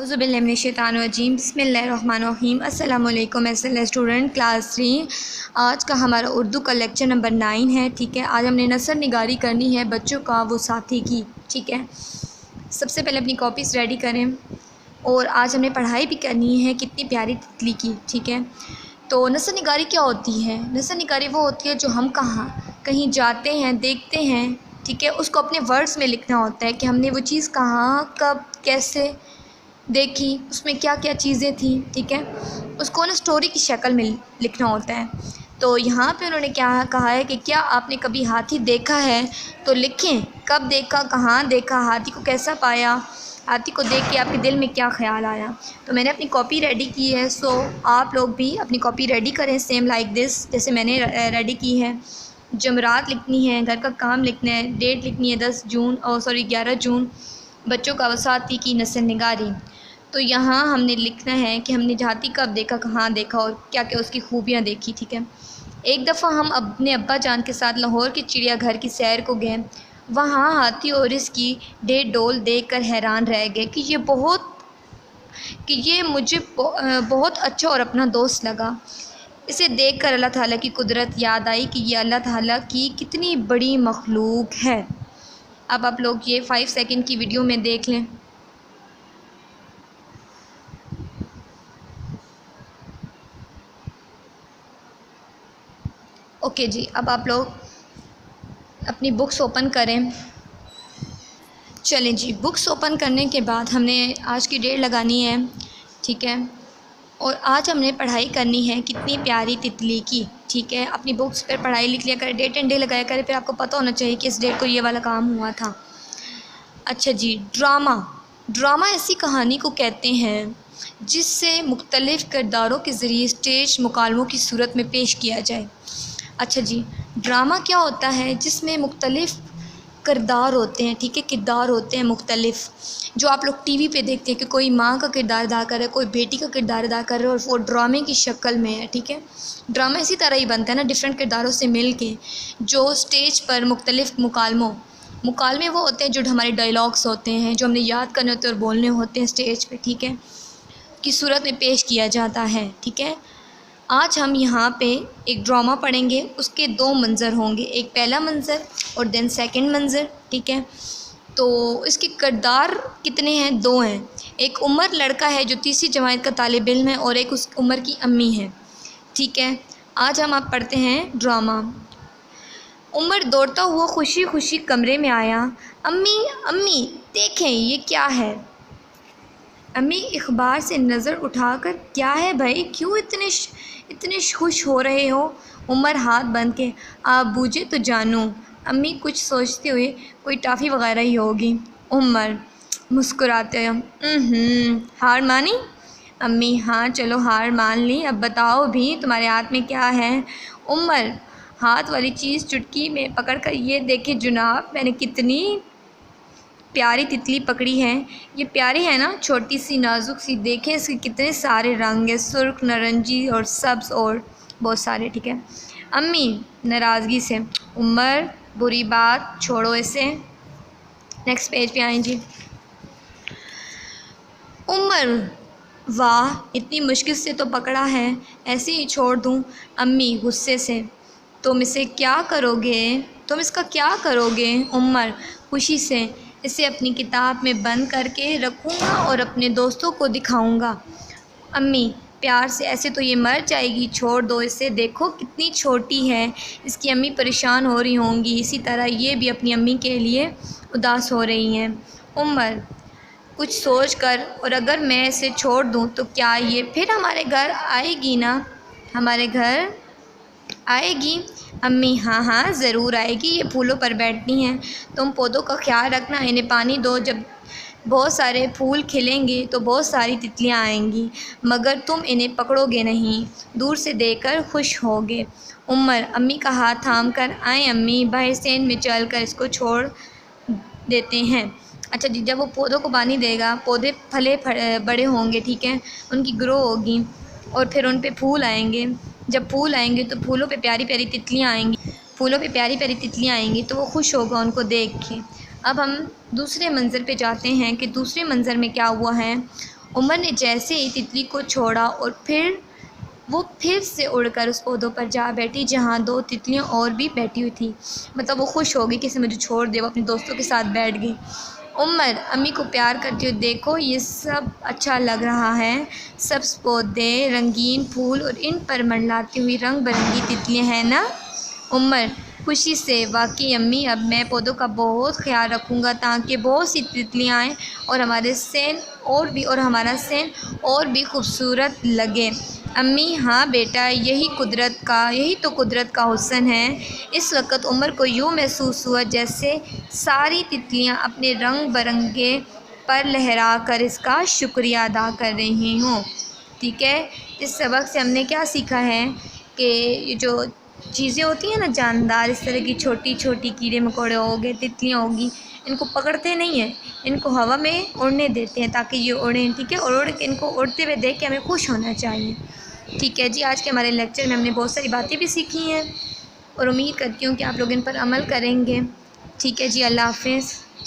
अऊज़ु बिल्लाहि मिनश शैतानिर रजीम बिस्मिल्लाहिर्रहमानिर्रहीम। अस्सलामु अलैकुम एसएल स्टूडेंट क्लास 3। आज का हमारा उर्दू का लेक्चर नंबर 9 है। ठीक है, आज हमने नसर निगारी करनी है बच्चों का वो साथी की। ठीक है, सबसे पहले अपनी कॉपीज़ रेडी करें और आज हमने पढ़ाई भी करनी है कितनी प्यारी तितली की। ठीक है, तो नसर निगारी क्या होती है? नसर निगारी वो होती है जो हम कहीं जाते हैं, देखते हैं, ठीक है, उसको अपने वर्ड्स में लिखना होता है कि हमने वो चीज़ कहाँ, कब, कैसे देखी, उसमें क्या क्या चीज़ें थी। ठीक है, उसको ना स्टोरी की शक्ल में लिखना होता है। तो यहाँ पे उन्होंने क्या कहा है कि क्या आपने कभी हाथी देखा है, तो लिखें कब देखा, कहाँ देखा, हाथी को कैसा पाया, हाथी को देख के आपके दिल में क्या ख़्याल आया। तो मैंने अपनी कॉपी रेडी की है, सो आप लोग भी अपनी कॉपी रेडी करें सेम लाइक दिस, जैसे मैंने रेडी की है। जमरात लिखनी है, घर का काम लिखना है, डेट लिखनी है 11 जून, बच्चों का वसाती की नसर निगारी। तो यहाँ हमने लिखना है कि हमने हाथी कब देखा, कहाँ देखा और क्या क्या उसकी खूबियाँ देखी। ठीक है, एक दफ़ा हम अपने अब्बा जान के साथ लाहौर के चिड़िया घर की सैर को गए। वहाँ हाथी और इसकी डेढ़ डोल देखकर हैरान रह गए कि ये मुझे बहुत अच्छा और अपना दोस्त लगा। इसे देखकर अल्लाह ताला की कुदरत याद आई कि ये अल्लाह ताला की कितनी बड़ी मखलूक है। अब आप लोग ये 5 सेकंड की वीडियो में देख लें। ओके जी, अब आप लोग अपनी बुक्स ओपन करें। चलें जी, बुक्स ओपन करने के बाद हमने आज की डेट लगानी है। ठीक है, और आज हमने पढ़ाई करनी है कितनी प्यारी तितली की। ठीक है, अपनी बुक्स पर पढ़ाई लिख लिया करें, डेट एंड डे लगाया करें, फिर आपको पता होना चाहिए कि इस डेट को ये वाला काम हुआ था। अच्छा जी, ड्रामा ऐसी कहानी को कहते हैं जिससे मुख्तलिफ़ किरदारों के ज़रिए स्टेज मुकालमों की सूरत में पेश किया जाए। अच्छा जी, ड्रामा क्या होता है? जिसमें मुख्तलिफ़ किरदार होते हैं। ठीक है, किरदार होते हैं मुख्तलिफ़, जो आप लोग टीवी पे देखते हैं कि कोई माँ का किरदार अदा कर रहा है, कोई बेटी का किरदार अदा कर रहा है, और वो ड्रामे की शक्ल में है। ठीक है, ड्रामा इसी तरह ही बनता है ना, डिफरेंट किरदारों से मिल के, जो स्टेज पर मुख्तलिफ़ मुकालमे वो होते हैं जो हमारे डायलॉग्स होते हैं, जो हमने याद करने होते हैं और बोलने होते हैं स्टेज पे। ठीक है, की सूरत में पेश किया जाता है। ठीक है, आज हम यहाँ पे एक ड्रामा पढ़ेंगे, उसके 2 मंज़र होंगे, एक पहला मंज़र और देन सेकंड मंज़र। ठीक है, तो इसके किरदार कितने हैं? 2 हैं। एक उमर लड़का है जो 3री जमात का तालिब इल्म है, और एक उस उमर की अम्मी है। ठीक है, आज हम आप पढ़ते हैं ड्रामा। उमर दौड़ता हुआ खुशी खुशी कमरे में आया। अम्मी अम्मी देखें ये क्या है? अम्मी इख़बार से नज़र उठाकर, क्या है भाई, क्यों इतने खुश हो रहे हो? उमर हाथ बंद के, आप बूझे तो जानूं। अम्मी कुछ सोचते हुए, कोई टॉफ़ी वगैरह ही होगी। उमर मुस्कुराते हुए, हार मानी? अम्मी हाँ चलो हार मान ली, अब बताओ भी तुम्हारे हाथ में क्या है? उमर हाथ वाली चीज़ चुटकी में पकड़कर, ये देखे जनाब मैंने कितनी प्यारी तितली पकड़ी है। ये प्यारी है ना, छोटी सी नाजुक सी, देखें इसके कितने सारे रंग है, सुर्ख, नारंगी और सब्ज़ और बहुत सारे। ठीक है, अम्मी नाराज़गी से, उमर बुरी बात, छोड़ो इसे। नेक्स्ट पेज पे आएँ जी। उमर वाह इतनी मुश्किल से तो पकड़ा है, ऐसे ही छोड़ दूँ? अम्मी गुस्से से, तुम इसका क्या करोगे? उमर खुशी से, इसे अपनी किताब में बंद करके रखूँगा और अपने दोस्तों को दिखाऊँगा। अम्मी प्यार से, ऐसे तो ये मर जाएगी, छोड़ दो इसे, देखो कितनी छोटी है। इसकी अम्मी परेशान हो रही होंगी, इसी तरह ये भी अपनी अम्मी के लिए उदास हो रही हैं। उमर कुछ सोच कर, और अगर मैं इसे छोड़ दूँ तो क्या ये फिर हमारे घर आएगी ना? हमारे घर आएगी? अम्मी हाँ ज़रूर आएगी, ये फूलों पर बैठती हैं, तुम पौधों का ख्याल रखना, इन्हें पानी दो, जब बहुत सारे फूल खिलेंगे तो बहुत सारी तितलियां आएंगी, मगर तुम इन्हें पकड़ोगे नहीं, दूर से देखकर खुश होगे। उमर अम्मी का हाथ थाम कर, आए अम्मी, बाहर सेंध में चल कर इसको छोड़ देते हैं। अच्छा जी, जब वो पौधों को पानी देगा, पौधे फले बड़े होंगे, ठीक है, उनकी ग्रो होगी और फिर उन पे फूल आएंगे। जब फूल आएंगे तो फूलों पे प्यारी प्यारी तितलियाँ आएंगी, तो वो खुश होगा उनको देख के। अब हम दूसरे मंज़र पे जाते हैं कि दूसरे मंज़र में क्या हुआ है। عمر نے جیسے ہی تتلی کو چھوڑا اور وہ پھر سے اڑ کر اس پودوں پر جا بیٹھی جہاں 2 تتلیاں اور بھی بیٹھی ہوئی تھیں۔ مطلب وہ خوش ہو گئی کہ اسے مجھے چھوڑ دے، وہ اپنے دوستوں کے ساتھ بیٹھ گئی۔ عمر امی کو پیار کرتی ہوئی، دیکھو یہ سب اچھا لگ رہا ہے، سبز پودے، رنگین پھول اور ان پر منڈلاتی ہوئی رنگ برنگی تتلیاں ہیں نا؟ عمر خوشی سے، واقعی امی، اب میں پودوں کا بہت خیال رکھوں گا تاکہ بہت سی تتلیاں آئیں اور ہمارا صحن اور بھی خوبصورت لگے۔ امی ہاں بیٹا، یہی تو قدرت کا حسن ہے۔ اس وقت عمر کو یوں محسوس ہوا جیسے ساری تتلیاں اپنے رنگ برنگے پر لہرا کر اس کا شکریہ ادا کر رہی ہوں۔ ٹھیک ہے، اس سبق سے ہم نے کیا سیکھا ہے کہ یہ جو چیزیں ہوتی ہیں نا جاندار، اس طرح کی چھوٹی چھوٹی کیڑے مکوڑے ہو گئے، تتلیاں ہوگی، ان کو پکڑتے نہیں ہیں، ان کو ہوا میں اڑنے دیتے ہیں تاکہ یہ اڑیں۔ ٹھیک ہے، اور ان کو اڑتے ہوئے دیکھ کے ہمیں خوش ہونا چاہیے۔ ٹھیک ہے جی، آج کے ہمارے لیکچر میں ہم نے بہت ساری باتیں بھی سیکھی ہیں اور امید کرتی ہوں کہ آپ لوگ ان پر عمل کریں گے۔ ٹھیک ہے جی، اللہ حافظ۔